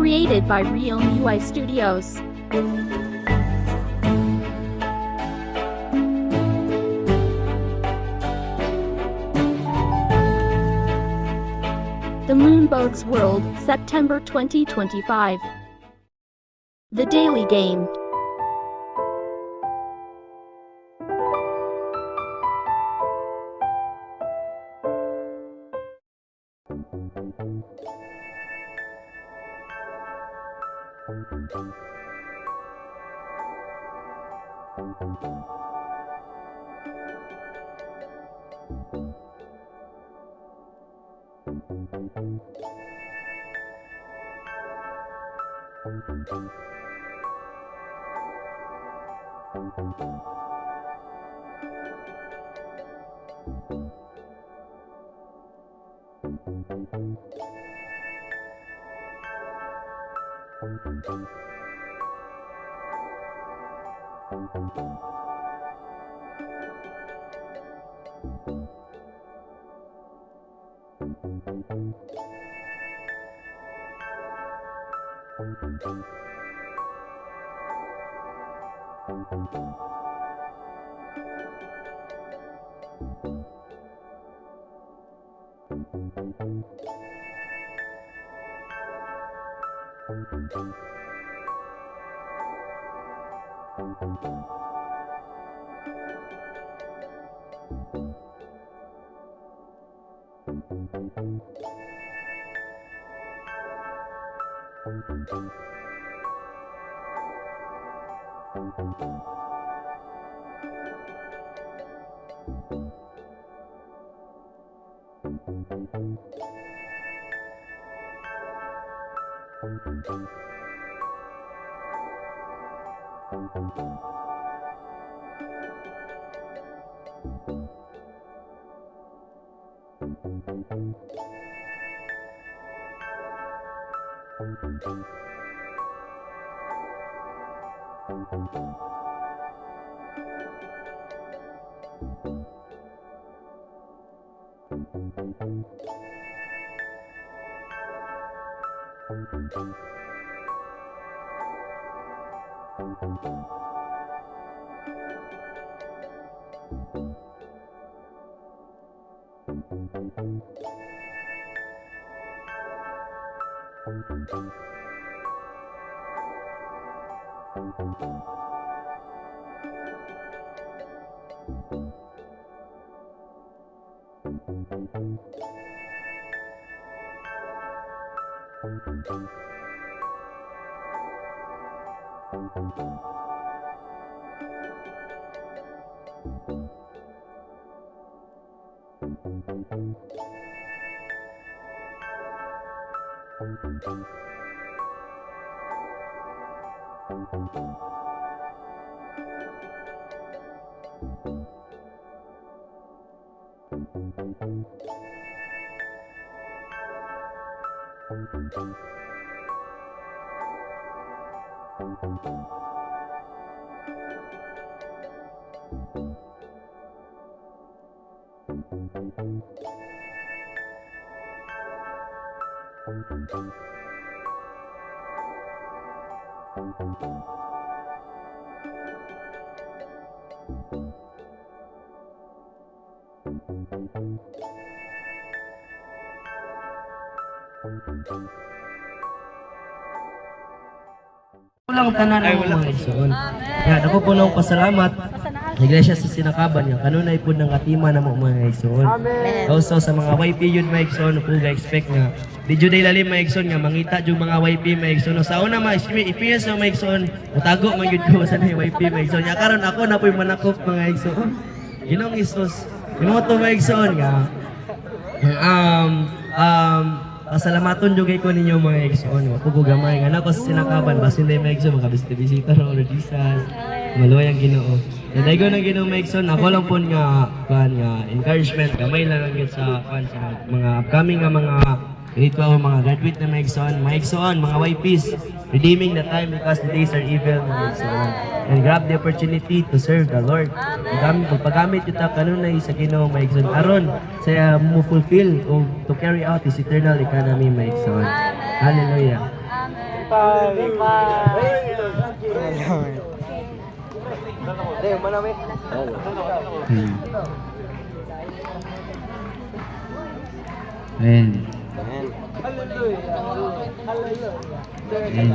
Created by Real UI Studios. The Moonbugs World, September 2025. The Daily Game. Walang tanan ng mga igsoon. Yan, ako po nang pasalamat sa Iglesia sa Sinakaban niya. Kanunay po ng katima na mga igsoon. Also sa mga YP yun mga igsoon, po ga-expect nga. Di jud lalim mga igsoon nga mangita jud mga YP mga igsoon. Sa una mga experience mga igsoon, utago man yun ko sa YP mga igsoon. Ya karon ako na po'y manakop mga igsoon. Ginong Isus. Imo to mga igsoon nga. Pasalamaton jugay ko ninyo mga igsoon. Mapugo gamay nga nako sa Sinakaban basin day mga igsoon makabisita ro Lord Jesus. Maluway ang Ginoo. Daygo na Ginoo mga igsoon. Ako lang po nga encouragement gamay lang gyud sa mga upcoming nga mga grade 12 mga graduate na mga igsoon, mga YPs, redeeming the time because the days are evil mga igsoon. And grab the opportunity to serve the Lord. Pagpagamit kita kanunay sa Ginoo mga igsoon aron sa mo fulfill o to carry out His eternal economy mga igsoon. Hallelujah. Amen. Amen.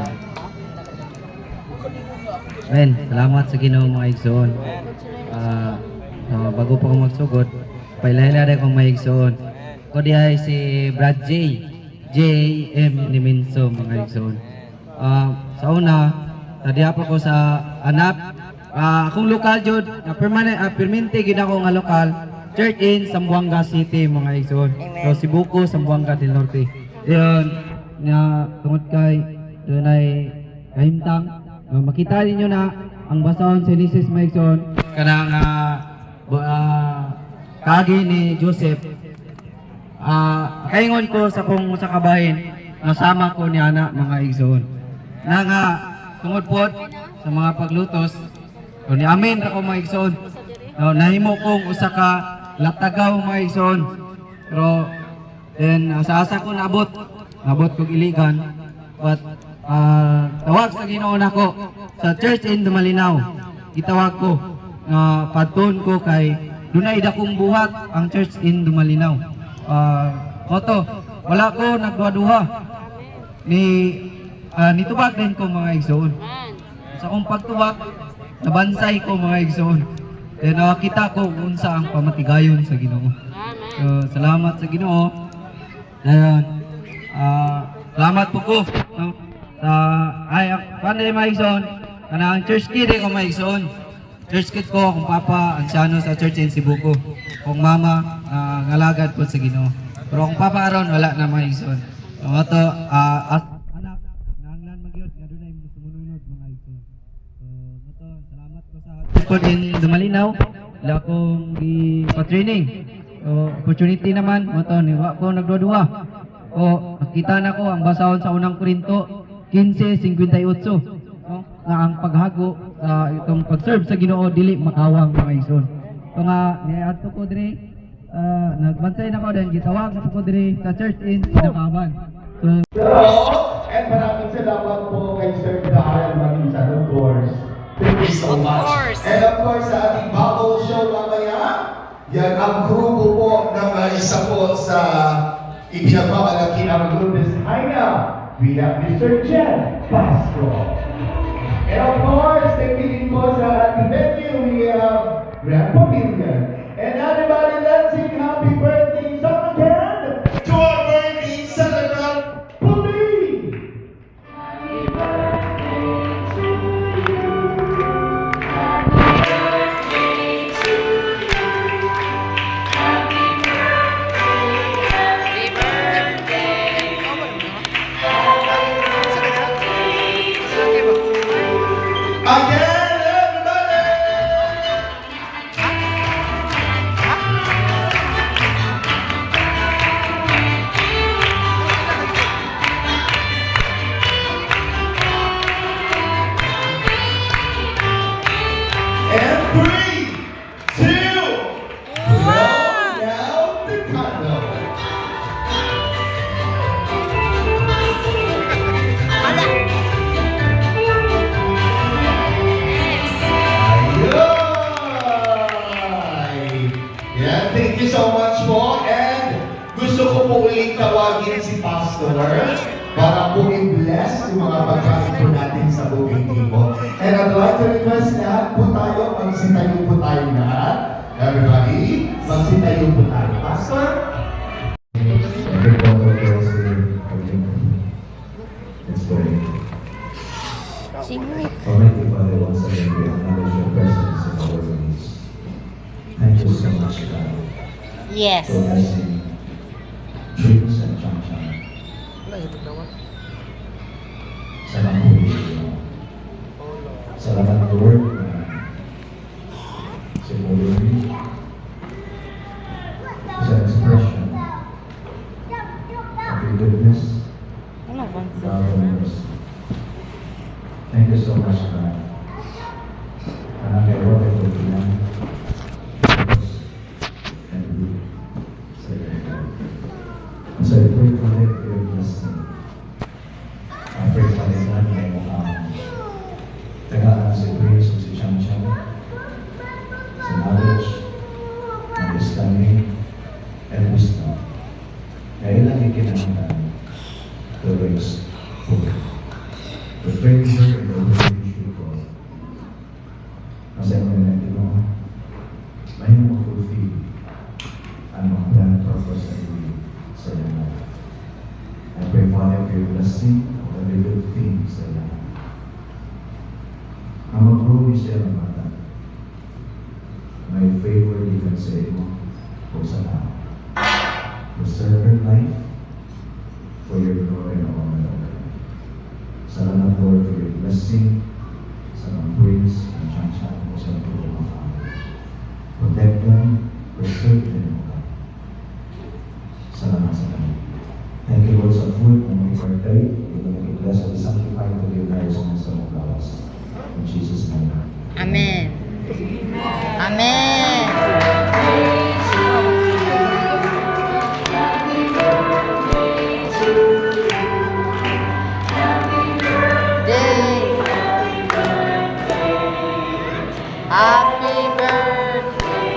Amen. Salamat sa Ginoo mga igsoon. Bago pa ako magsugod, pailahila akong mga igsoon. Ko dihay si Brad J.M. Liminso mga igsoon. Sa una, tadiha pa ko sa anak. Akong lokal jud, permanente gid ako nga lokal. Church in Zamboanga City mga igsoon. So Sibuko, Zamboanga del Norte. Diyon nga tungod kay dunay kahimtang makita ninyo na ang basahon sa Genesis mga igsoon kanang kagi ni Joseph. Kaingon ko sa kung sa kabahin nasama ko ni ana mga igsoon. Na nga tungod pod sa mga paglutos o ni amin ako mga igsoon. No, nahimo kong usa ka latagaw mga igsoon. Pero then sa asa ko nabot kog iligan but tawag sa Ginoo nako sa church in Dumalinaw. Gitawag ko padton ko kay dunay dakong buhat ang church in Dumalinaw. Oto, wala ko nagduha-duha nitubag din ko mga igsoon. Sa akong pagtubag nabansay ko mga igsoon. Then nakita ko unsa ang pamatigayon sa Ginoo. So salamat sa Ginoo. Ayan. Salamat po ko no, sa panday mga igsoon. Kanang church kid ko mga igsoon. Church kid ko akong papa ansyano sa church in Sibuko. Kung mama ngalagad po sa Ginoo. Pero akong papa aron wala na mga igsoon. So ato anak nanglan magyud nga dunay sumunod mga igsoon. So ato salamat ko sa church in Dumalinaw. Wala akong gi-training. So opportunity naman mo to ni wa ko nagduduha. O nakita na ko ang basahon sa unang Korinto 15:58. No? Nga ang paghago sa itong pag-serve sa Ginoo dili makawang mga igsoon. So nga niadto ko dire nagbansay na ko din gitawag na ko dire sa church in Sinakaban. So and maraming salamat po kay Sir Darrell Maginsan, of course. Thank you so much. And of course, sa ating bubble show mamaya, yan ang grupo po ng isa po sa ipinagmamalaki ang Lourdes Haina. We have Mr. Jen Pasco. And of course, nakikinig po sa ating venue, we have Grand Pavilion. And everybody, let's sing happy birthday song again to our birthday celebrant, Pumi! Again, everybody! And 3, 2, blow out the candle. Yeah, thank you so much po. And gusto ko po ulit tawagin si Pastor para po i-bless yung mga pagkain po natin sa booking table. And I'd like to request lahat po tayo, magsitayo po tayo lahat. Everybody, magsitayo po tayo. Pastor? Let's pray. Almighty Father, once again, we acknowledge your presence in our midst. Thank you so much, God. Yes. For blessing dreams and sunshine. Salamat po, Lord. Salamat, Lord. Sa Lord, sa expression of your goodness, love, and mercy. Thank you so much, God. And I get what I do to them. And we say that. So I pray for them for your blessing. I pray for them your blessing, of every good thing sa iyo. Ang mag-grow siya ng bata. May favor given sa iyo o sa tao. To serve her life for your glory and honor, Lord. Salamat, Lord, for your blessing sa mga praise and chant mo sa tulong ng Father. Protect them, preserve them, O God. Salamat sa kanila. Thank you, Lord, sa food na may birthday. Ito na i-bless at i-sanctify to your lives on sa mga gawas. In Jesus' name. Amen. Amen. Happy birthday.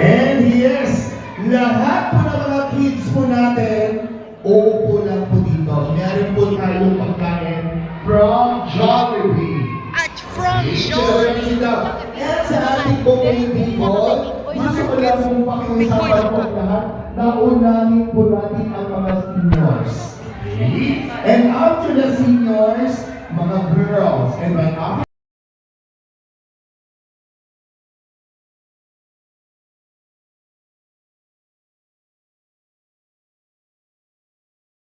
And yes, lahat po ng mga kids po natin, uupo lang po dito. Meron po tayong pagkain from Jollibee. At from Children, sit down. And sa ating booking people, gusto ko lang pong pakiusapan po lahat na unahin po natin ang mga seniors. Okay? And after the seniors, mga girls. And right after